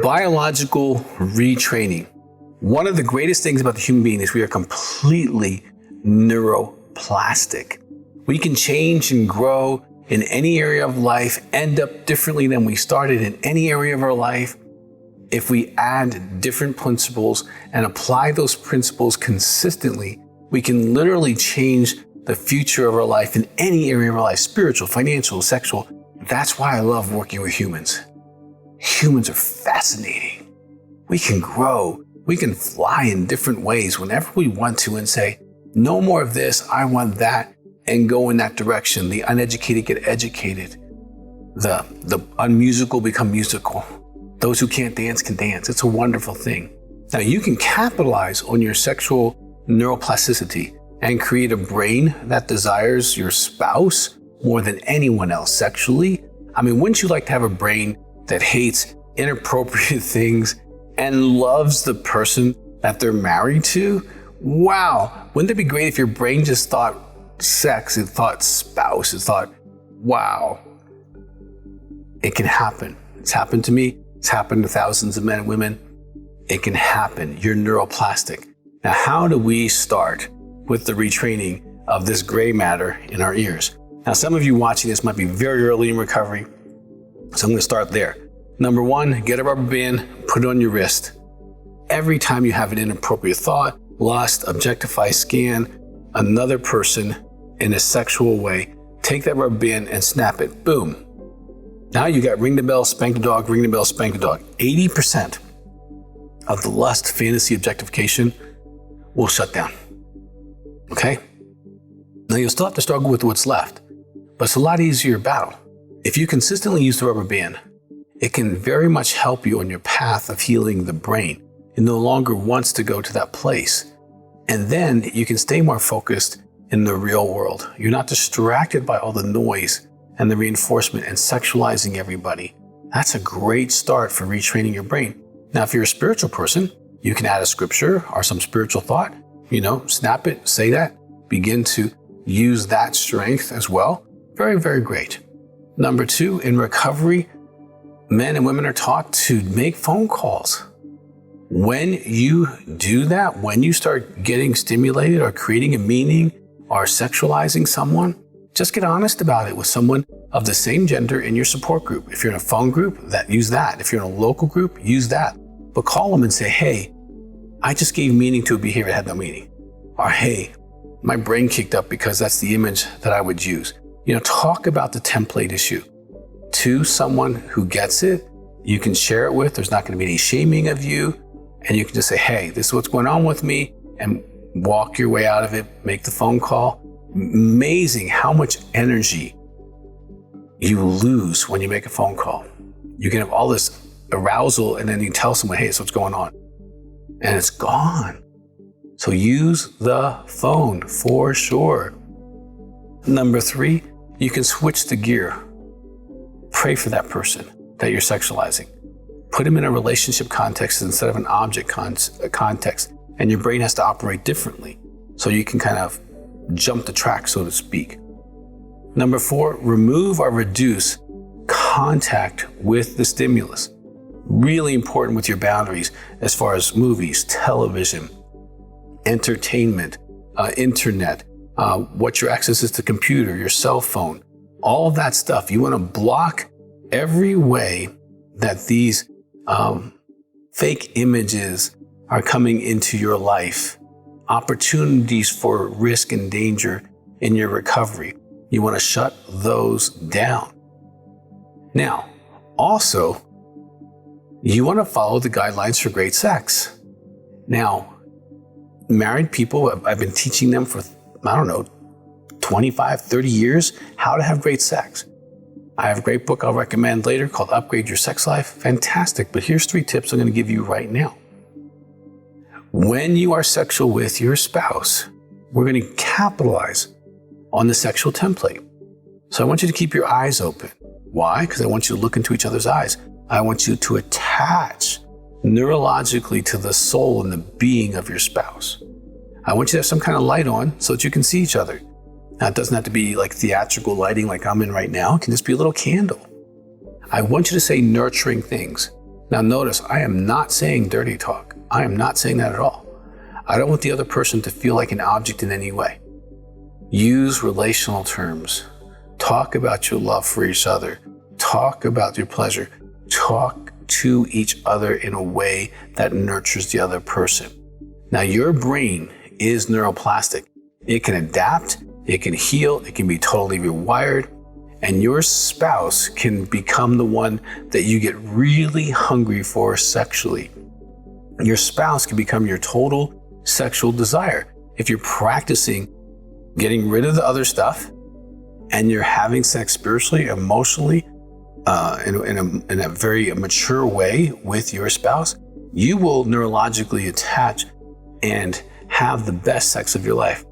Biological retraining. One of the greatest things about the human being is we are completely neuroplastic. We can change and grow in any area of life, end up differently than we started in any area of our life if we add different principles and apply those principles consistently. We can literally change the future of our life in any area of our life, spiritual, financial, sexual. That's why I love working with humans. Humans are fascinating. We can grow. We can fly in different ways whenever we want to and say, no more of this, I want that, and go in that direction. The uneducated get educated. The unmusical become musical. Those who can't dance can dance. It's a wonderful thing. Now you can capitalize on your sexual neuroplasticity and create a brain that desires your spouse more than anyone else sexually. I mean, wouldn't you like to have a brain that hates inappropriate things and loves the person that they're married to? Wow. Wouldn't it be great if your brain just thought sex, it thought spouse, it thought, wow. It can happen. It's happened to me. It's happened to thousands of men and women. It can happen. You're neuroplastic. Now, how do we start with the retraining of this gray matter in our ears? Now, some of you watching this might be very early in recovery, so I'm going to start there. Number one, get a rubber band, put it on your wrist. Every time you have an inappropriate thought, lust, objectify, scan another person in a sexual way, take that rubber band and snap it. Boom. Now you got ring the bell, spank the dog, ring the bell, spank the dog. 80% of the lust, fantasy, objectification will shut down. Okay? Now you'll still have to struggle with what's left, but it's a lot easier battle. If you consistently use the rubber band, it can very much help you on your path of healing the brain. It no longer wants to go to that place. And then you can stay more focused in the real world. You're not distracted by all the noise and the reinforcement and sexualizing everybody. That's a great start for retraining your brain. Now, if you're a spiritual person, you can add a scripture or some spiritual thought, snap it, say that, begin to use that strength as well. Very, very great. Number two, in recovery, men and women are taught to make phone calls. When you do that, when you start getting stimulated or creating a meaning or sexualizing someone, just get honest about it with someone of the same gender in your support group. If you're in a phone group, use that. If you're in a local group, use that. But call them and say, hey, I just gave meaning to a behavior that had no meaning. Or hey, my brain kicked up because that's the image that I would use. Talk about the template issue to someone who gets it. You can share it with. There's not going to be any shaming of you. And you can just say, hey, this is what's going on with me, and walk your way out of it, make the phone call. Amazing how much energy you lose when you make a phone call. You can have all this arousal, and then you tell someone, hey, this is what's going on. And it's gone. So use the phone for sure. Number three, you can switch the gear. Pray for that person that you're sexualizing. Put them in a relationship context instead of an object context, and your brain has to operate differently. So you can kind of jump the track, so to speak. Number four, remove or reduce contact with the stimulus. Really important with your boundaries as far as movies, television, entertainment, internet, what your access is to computer, your cell phone, all of that stuff. You want to block every way that these fake images are coming into your life, opportunities for risk and danger in your recovery. You want to shut those down. Now, also, you want to follow the guidelines for great sex. Now, married people, I've been teaching them for, 25, 30 years, how to have great sex. I have a great book I'll recommend later called Upgrade Your Sex Life. Fantastic. But here's 3 tips I'm going to give you right now. When you are sexual with your spouse, we're going to capitalize on the sexual template. So I want you to keep your eyes open. Why? Because I want you to look into each other's eyes. I want you to attach neurologically to the soul and the being of your spouse. I want you to have some kind of light on so that you can see each other. Now, it doesn't have to be like theatrical lighting like I'm in right now. It can just be a little candle. I want you to say nurturing things. Now notice, I am not saying dirty talk. I am not saying that at all. I don't want the other person to feel like an object in any way. Use relational terms. Talk about your love for each other. Talk about your pleasure. Talk to each other in a way that nurtures the other person. Now, your brain is neuroplastic. It can adapt, it can heal, it can be totally rewired, and your spouse can become the one that you get really hungry for sexually. Your spouse can become your total sexual desire if you're practicing getting rid of the other stuff and you're having sex spiritually, emotionally, in a very mature way with your spouse. You will neurologically attach and have the best sex of your life.